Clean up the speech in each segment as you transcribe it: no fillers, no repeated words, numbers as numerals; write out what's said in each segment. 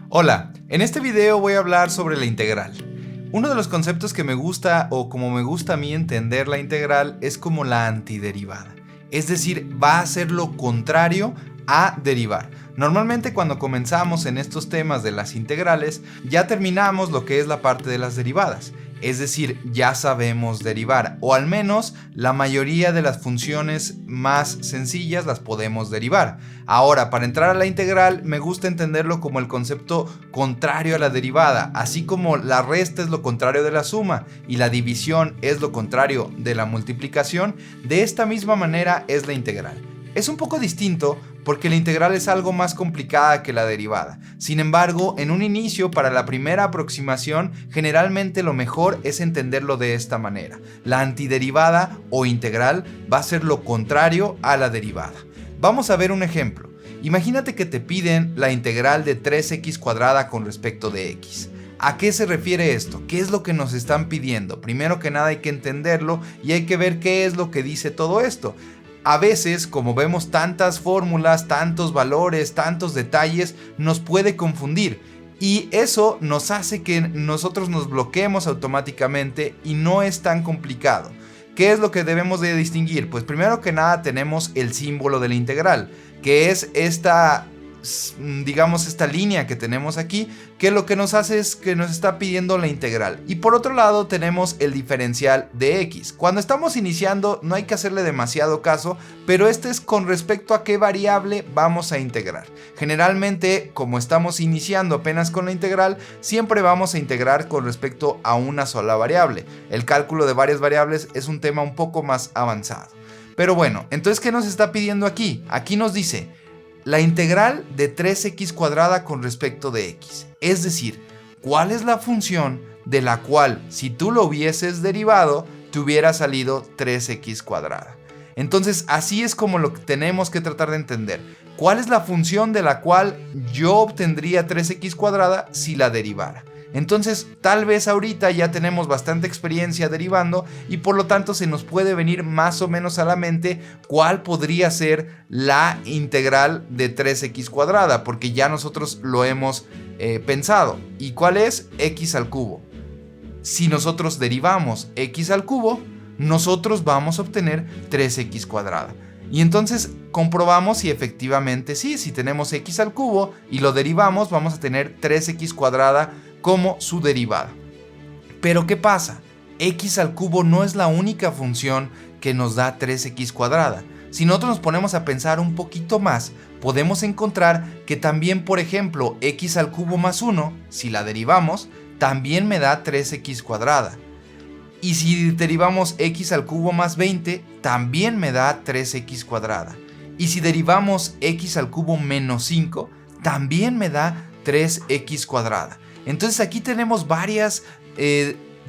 Hola, en este video voy a hablar sobre la integral. Uno de los conceptos que me gusta o como me gusta a mí entender la integral es como la antiderivada. Es decir, va a ser lo contrario a derivar. Normalmente cuando comenzamos en estos temas de las integrales ya terminamos lo que es la parte de las derivadas. Es decir, ya sabemos derivar, o al menos la mayoría de las funciones más sencillas las podemos derivar. Ahora, para entrar a la integral, me gusta entenderlo como el concepto contrario a la derivada, así como la resta es lo contrario de la suma y la división es lo contrario de la multiplicación. De esta misma manera es la integral. Es un poco distinto porque la integral es algo más complicada que la derivada. Sin embargo, en un inicio, para la primera aproximación, generalmente lo mejor es entenderlo de esta manera. La antiderivada o integral va a ser lo contrario a la derivada. Vamos a ver un ejemplo. Imagínate que te piden la integral de 3x² con respecto de x. ¿A qué se refiere esto? ¿Qué es lo que nos están pidiendo? Primero que nada hay que entenderlo y hay que ver qué es lo que dice todo esto. A veces, como vemos tantas fórmulas, tantos valores, tantos detalles, nos puede confundir. Y eso nos hace que nosotros nos bloqueemos automáticamente y no es tan complicado. ¿Qué es lo que debemos de distinguir? Pues primero que nada tenemos el símbolo de la integral, que es esta línea que tenemos aquí, que lo que nos hace es que nos está pidiendo la integral. Y por otro lado tenemos el diferencial de x. Cuando estamos iniciando no hay que hacerle demasiado caso, pero este es con respecto a qué variable vamos a integrar. Generalmente, como estamos iniciando apenas con la integral, siempre vamos a integrar con respecto a una sola variable. El cálculo de varias variables es un tema un poco más avanzado. Pero bueno, entonces ¿qué nos está pidiendo aquí? Aquí nos dice la integral de 3x² con respecto de x. Es decir, ¿cuál es la función de la cual si tú lo hubieses derivado, te hubiera salido 3x²? Entonces, así es como lo que tenemos que tratar de entender. ¿Cuál es la función de la cual yo obtendría 3x² si la derivara? Entonces, tal vez ahorita ya tenemos bastante experiencia derivando y por lo tanto se nos puede venir más o menos a la mente cuál podría ser la integral de 3x², porque ya nosotros lo hemos pensado. ¿Y cuál es? X al cubo. Si nosotros derivamos x al cubo, nosotros vamos a obtener 3x². Y entonces comprobamos si efectivamente sí, si tenemos x al cubo y lo derivamos, vamos a tener 3x² como su derivada. Pero ¿qué pasa? X al cubo no es la única función que nos da 3x². Si nosotros nos ponemos a pensar un poquito más, podemos encontrar que también, por ejemplo, x al cubo más 1, si la derivamos, también me da 3x². Y si derivamos x al cubo más 20, también me da 3x². Y si derivamos x al cubo menos 5, también me da 3x². Entonces aquí tenemos varias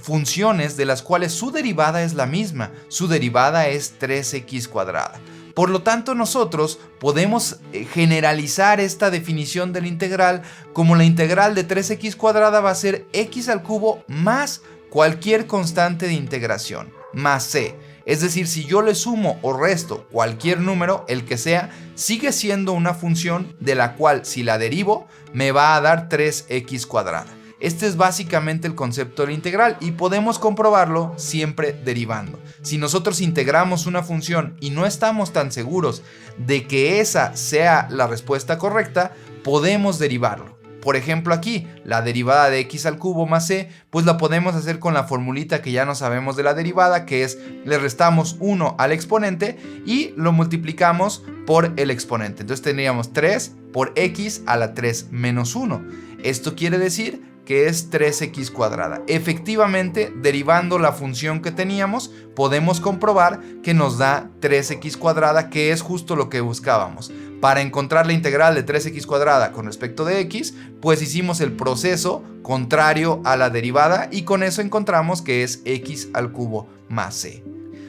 funciones de las cuales su derivada es la misma. Su derivada es 3x². Por lo tanto, nosotros podemos generalizar esta definición de la integral como la integral de 3x² va a ser x al cubo más cualquier constante de integración, más c. Es decir, si yo le sumo o resto cualquier número, el que sea, sigue siendo una función de la cual si la derivo me va a dar 3x². Este es básicamente el concepto de la integral y podemos comprobarlo siempre derivando. Si nosotros integramos una función y no estamos tan seguros de que esa sea la respuesta correcta, podemos derivarlo. Por ejemplo aquí, la derivada de x al cubo más c, pues la podemos hacer con la formulita que ya no sabemos de la derivada, que es le restamos 1 al exponente y lo multiplicamos por el exponente. Entonces tendríamos 3 por x a la 3 menos 1. Esto quiere decir que es 3x². Efectivamente, derivando la función que teníamos, podemos comprobar que nos da 3x², que es justo lo que buscábamos. Para encontrar la integral de 3x² con respecto de x, pues hicimos el proceso contrario a la derivada y con eso encontramos que es x al cubo más c.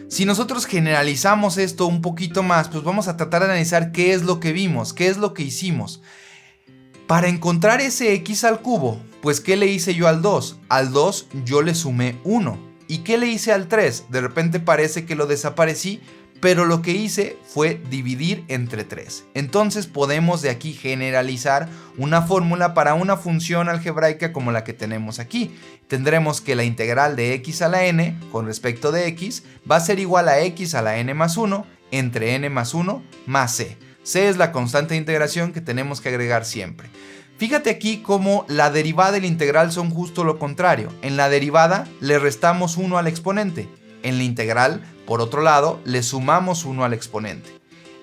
Si nosotros generalizamos esto un poquito más, pues vamos a tratar de analizar qué es lo que vimos, qué es lo que hicimos. Para encontrar ese x al cubo, pues ¿qué le hice yo al 2? Al 2 yo le sumé 1. ¿Y qué le hice al 3? De repente parece que lo desaparecí, pero lo que hice fue dividir entre 3. Entonces podemos de aquí generalizar una fórmula para una función algebraica como la que tenemos aquí. Tendremos que la integral de x a la n con respecto de x va a ser igual a x a la n más 1 entre n más 1 más c. C es la constante de integración que tenemos que agregar siempre. Fíjate aquí cómo la derivada y la integral son justo lo contrario. En la derivada le restamos 1 al exponente. En la integral, por otro lado, le sumamos 1 al exponente.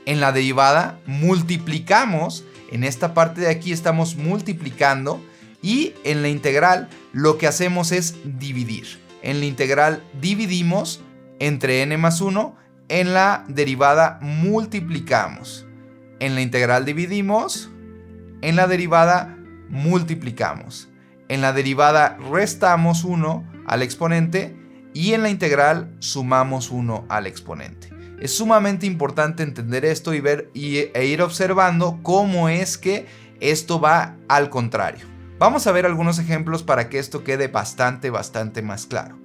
En la derivada multiplicamos, en esta parte de aquí estamos multiplicando, y en la integral lo que hacemos es dividir. En la integral dividimos entre n más 1, en la derivada multiplicamos. En la integral dividimos, en la derivada multiplicamos. En la derivada restamos 1 al exponente y en la integral sumamos 1 al exponente. Es sumamente importante entender esto y ver e ir observando cómo es que esto va al contrario. Vamos a ver algunos ejemplos para que esto quede bastante más claro.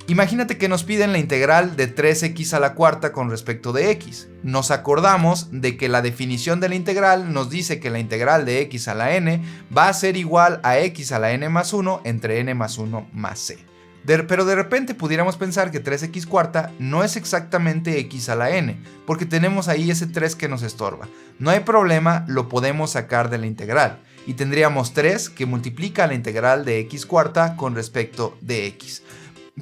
Imagínate que nos piden la integral de 3x a la cuarta con respecto de x. Nos acordamos de que la definición de la integral nos dice que la integral de x a la n va a ser igual a x a la n más 1 entre n más 1 más c. Pero de repente pudiéramos pensar que 3x cuarta no es exactamente x a la n, porque tenemos ahí ese 3 que nos estorba. No hay problema, lo podemos sacar de la integral. Y tendríamos 3 que multiplica la integral de x cuarta con respecto de x.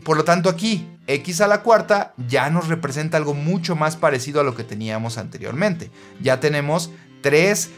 Por lo tanto aquí, x a la cuarta ya nos representa algo mucho más parecido a lo que teníamos anteriormente. Ya tenemos 3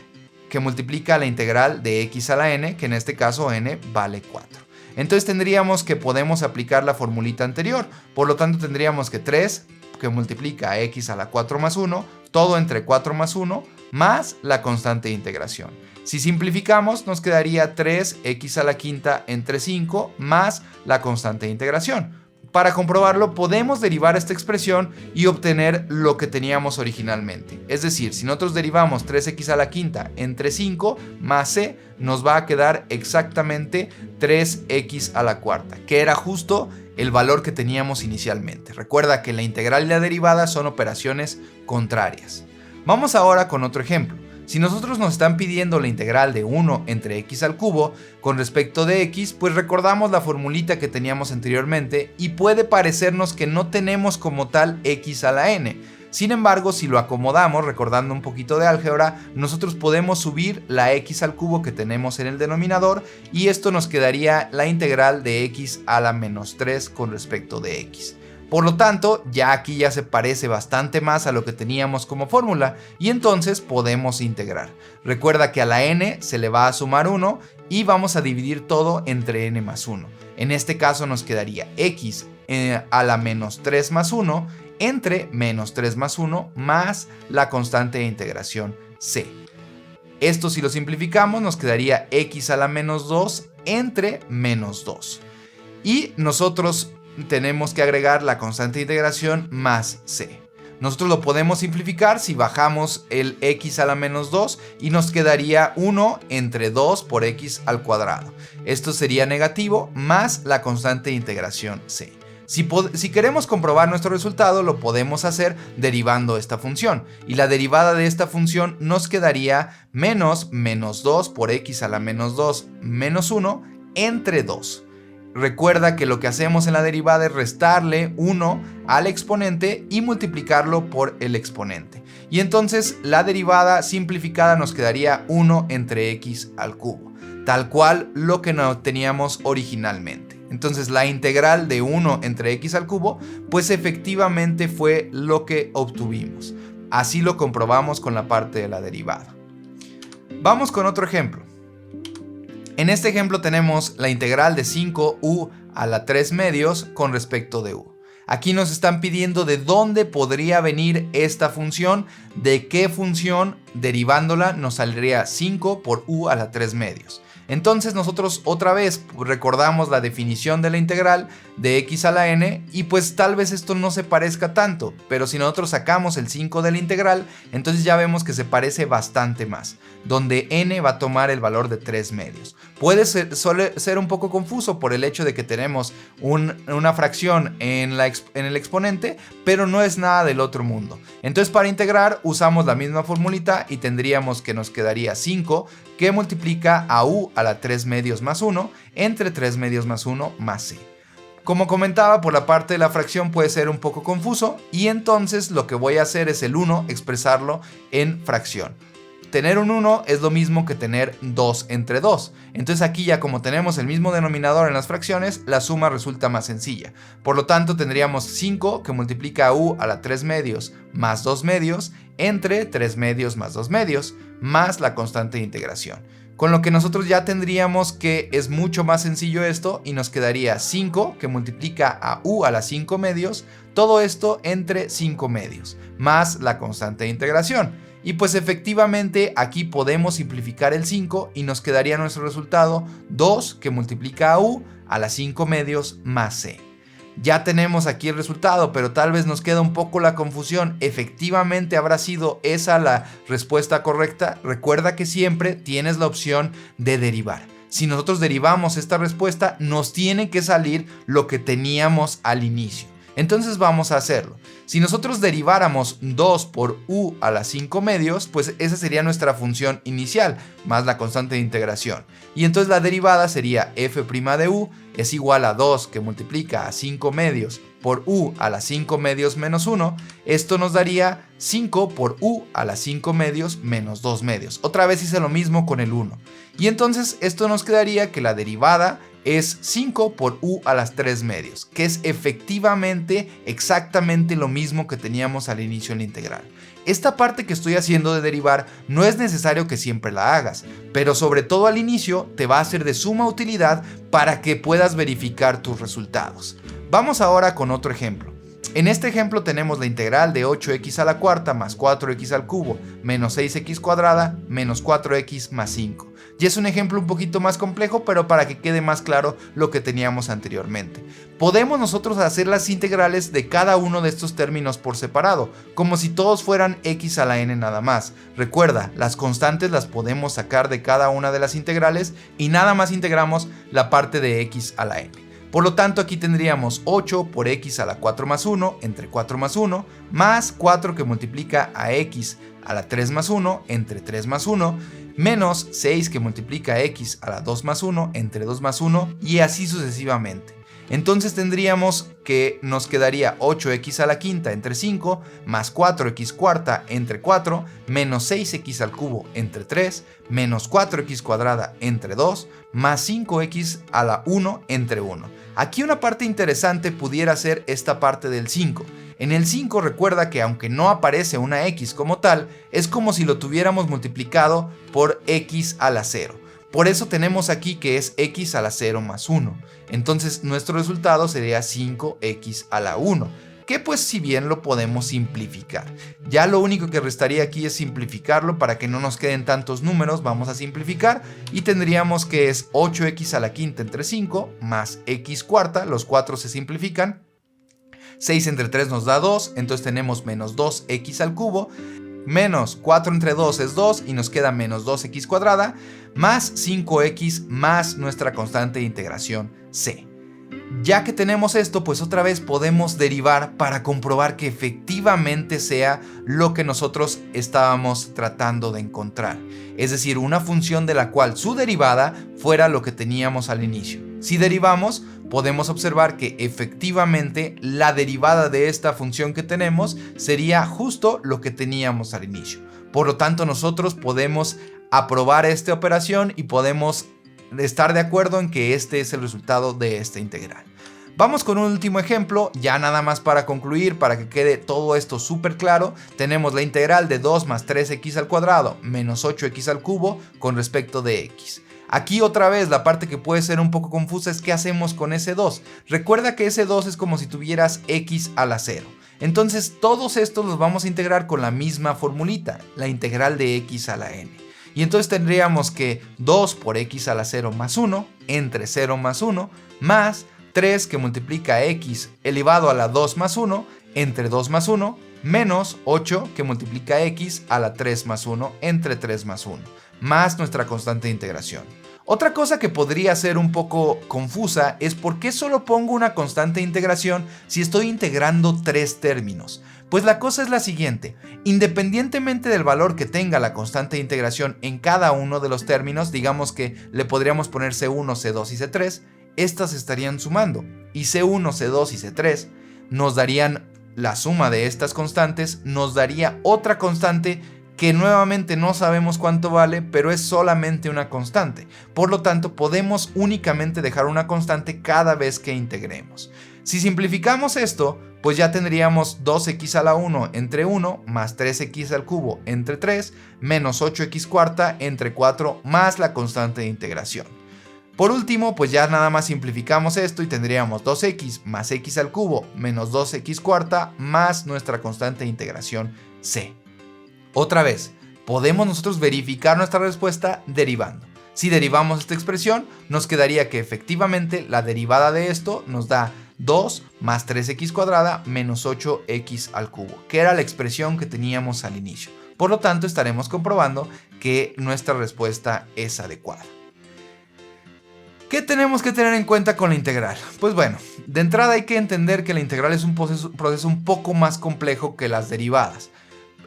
que multiplica la integral de x a la n, que en este caso n vale 4. Entonces tendríamos que podemos aplicar la formulita anterior. Por lo tanto tendríamos que 3 que multiplica a x a la 4 más 1, todo entre 4 más 1, más la constante de integración. Si simplificamos, nos quedaría 3x a la quinta entre 5 más la constante de integración. Para comprobarlo, podemos derivar esta expresión y obtener lo que teníamos originalmente. Es decir, si nosotros derivamos 3x a la quinta entre 5 más c, nos va a quedar exactamente 3x a la cuarta, que era justo el valor que teníamos inicialmente. Recuerda que la integral y la derivada son operaciones contrarias. Vamos ahora con otro ejemplo. Si nosotros nos están pidiendo la integral de 1 entre x al cubo con respecto de x, pues recordamos la formulita que teníamos anteriormente y puede parecernos que no tenemos como tal x a la n. Sin embargo, si lo acomodamos, recordando un poquito de álgebra, nosotros podemos subir la x al cubo que tenemos en el denominador y esto nos quedaría la integral de x a la menos 3 con respecto de x. Por lo tanto, ya aquí ya se parece bastante más a lo que teníamos como fórmula y entonces podemos integrar. Recuerda que a la n se le va a sumar 1 y vamos a dividir todo entre n más 1. En este caso nos quedaría x a la menos 3 más 1 entre menos 3 más 1 más la constante de integración c. Esto si lo simplificamos nos quedaría x a la menos 2 entre menos 2. Y nosotros tenemos que agregar la constante de integración más c. Nosotros lo podemos simplificar si bajamos el x a la menos 2 y nos quedaría 1 entre 2 por x al cuadrado. Esto sería negativo más la constante de integración c. Si queremos comprobar nuestro resultado, lo podemos hacer derivando esta función. Y la derivada de esta función nos quedaría menos 2 por x a la menos 2 menos 1 entre 2. Recuerda que lo que hacemos en la derivada es restarle 1 al exponente y multiplicarlo por el exponente. Y entonces la derivada simplificada nos quedaría 1 entre x al cubo, tal cual lo que no teníamos originalmente. Entonces la integral de 1 entre x al cubo, pues efectivamente fue lo que obtuvimos. Así lo comprobamos con la parte de la derivada. Vamos con otro ejemplo. En este ejemplo tenemos la integral de 5u a la 3 medios con respecto de u. Aquí nos están pidiendo de dónde podría venir esta función, de qué función derivándola nos saldría 5 por u a la 3 medios. Entonces nosotros otra vez recordamos la definición de la integral de x a la n y pues tal vez esto no se parezca tanto, pero si nosotros sacamos el 5 de la integral, entonces ya vemos que se parece bastante más, donde n va a tomar el valor de 3 medios. Suele ser un poco confuso por el hecho de que tenemos una fracción en el exponente, pero no es nada del otro mundo. Entonces para integrar usamos la misma formulita y tendríamos que nos quedaría 5 que multiplica a u a la 3 medios más 1 entre 3 medios más 1 más c. Como comentaba, por la parte de la fracción puede ser un poco confuso y entonces lo que voy a hacer es el 1 expresarlo en fracción. Tener un 1 es lo mismo que tener 2 entre 2. Entonces aquí ya como tenemos el mismo denominador en las fracciones, la suma resulta más sencilla. Por lo tanto tendríamos 5 que multiplica a u a la 3 medios más 2 medios entre 3 medios más 2 medios más la constante de integración. Con lo que nosotros ya tendríamos que es mucho más sencillo esto y nos quedaría 5 que multiplica a u a la 5 medios, todo esto entre 5 medios, más la constante de integración. Y pues efectivamente aquí podemos simplificar el 5 y nos quedaría nuestro resultado 2 que multiplica a u a la 5 medios más c. Ya tenemos aquí el resultado, pero tal vez nos queda un poco la confusión. ¿Efectivamente habrá sido esa la respuesta correcta? Recuerda que siempre tienes la opción de derivar. Si nosotros derivamos esta respuesta, nos tiene que salir lo que teníamos al inicio. Entonces vamos a hacerlo. Si nosotros deriváramos 2 por u a la 5 medios, pues esa sería nuestra función inicial, más la constante de integración. Y entonces la derivada sería f' de u es igual a 2 que multiplica a 5 medios por u a la 5 medios menos 1. Esto nos daría 5 por u a la 5 medios menos 2 medios. Otra vez hice lo mismo con el 1. Y entonces esto nos quedaría que la derivada es 5 por u a las 3 medios, que es efectivamente exactamente lo mismo que teníamos al inicio en la integral. Esta parte que estoy haciendo de derivar no es necesario que siempre la hagas, pero sobre todo al inicio te va a ser de suma utilidad para que puedas verificar tus resultados. Vamos ahora con otro ejemplo. En este ejemplo tenemos la integral de 8x a la cuarta más 4x al cubo menos 6x cuadrada menos 4x más 5. Y es un ejemplo un poquito más complejo, pero para que quede más claro lo que teníamos anteriormente. Podemos nosotros hacer las integrales de cada uno de estos términos por separado, como si todos fueran x a la n nada más. Recuerda, las constantes las podemos sacar de cada una de las integrales y nada más integramos la parte de x a la n. Por lo tanto aquí tendríamos 8 por x a la 4 más 1 entre 4 más 1 más 4 que multiplica a x a la 3 más 1 entre 3 más 1 menos 6 que multiplica a x a la 2 más 1 entre 2 más 1 y así sucesivamente. Entonces tendríamos que nos quedaría 8x a la quinta entre 5 más 4x cuarta entre 4 menos 6x al cubo entre 3 menos 4x cuadrada entre 2 más 5x a la 1 entre 1. Aquí una parte interesante pudiera ser esta parte del 5. En el 5 recuerda que aunque no aparece una x como tal, es como si lo tuviéramos multiplicado por x a la 0. Por eso tenemos aquí que es x a la 0 más 1. Entonces nuestro resultado sería 5x a la 1, que pues si bien lo podemos simplificar. Ya lo único que restaría aquí es simplificarlo para que no nos queden tantos números. Vamos a simplificar y tendríamos que es 8x a la quinta entre 5 más x cuarta, los 4 se simplifican. 6 entre 3 nos da 2, entonces tenemos menos 2x al cubo. Menos 4 entre 2 es 2 y nos queda menos 2x cuadrada más 5x más nuestra constante de integración c. Ya que tenemos esto, pues otra vez podemos derivar para comprobar que efectivamente sea lo que nosotros estábamos tratando de encontrar. Es decir, una función de la cual su derivada fuera lo que teníamos al inicio. Si derivamos, podemos observar que efectivamente la derivada de esta función que tenemos sería justo lo que teníamos al inicio. Por lo tanto, nosotros podemos aprobar esta operación y podemos estar de acuerdo en que este es el resultado de esta integral. Vamos con un último ejemplo, ya nada más para concluir, para que quede todo esto súper claro. Tenemos la integral de 2 más 3x al cuadrado menos 8x al cubo con respecto de x. Aquí otra vez la parte que puede ser un poco confusa es qué hacemos con ese 2. Recuerda que ese 2 es como si tuvieras x a la 0. Entonces todos estos los vamos a integrar con la misma formulita, la integral de x a la n. Y entonces tendríamos que 2 por x a la 0 más 1 entre 0 más 1 más 3 que multiplica x elevado a la 2 más 1 entre 2 más 1 menos 8 que multiplica x a la 3 más 1 entre 3 más 1 más nuestra constante de integración. Otra cosa que podría ser un poco confusa es por qué solo pongo una constante de integración si estoy integrando 3 términos. Pues la cosa es la siguiente: independientemente del valor que tenga la constante de integración en cada uno de los términos, digamos que le podríamos poner C1, C2 y C3, estas estarían sumando, y C1, C2 y C3 nos darían la suma de estas constantes, nos daría otra constante que nuevamente no sabemos cuánto vale, pero es solamente una constante. Por lo tanto, podemos únicamente dejar una constante cada vez que integremos. Si simplificamos esto, pues ya tendríamos 2x a la 1 entre 1 más 3x al cubo entre 3 menos 8x cuarta entre 4 más la constante de integración. Por último, pues ya nada más simplificamos esto y tendríamos 2x más x al cubo menos 2x cuarta más nuestra constante de integración c. Otra vez, podemos nosotros verificar nuestra respuesta derivando. Si derivamos esta expresión, nos quedaría que efectivamente la derivada de esto nos da 2 más 3x cuadrada menos 8x al cubo, que era la expresión que teníamos al inicio. Por lo tanto, estaremos comprobando que nuestra respuesta es adecuada. ¿Qué tenemos que tener en cuenta con la integral? Pues bueno, de entrada hay que entender que la integral es un proceso un poco más complejo que las derivadas.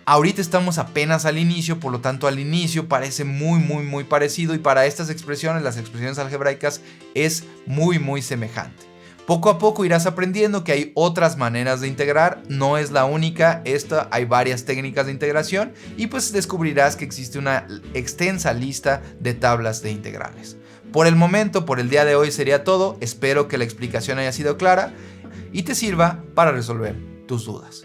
Ahorita estamos apenas al inicio, por lo tanto al inicio parece muy parecido, y para estas expresiones, las expresiones algebraicas, es muy semejante. Poco a poco irás aprendiendo que hay otras maneras de integrar, no es la única, hay varias técnicas de integración, y pues descubrirás que existe una extensa lista de tablas de integrales. Por el momento, por el día de hoy sería todo. Espero que la explicación haya sido clara y te sirva para resolver tus dudas.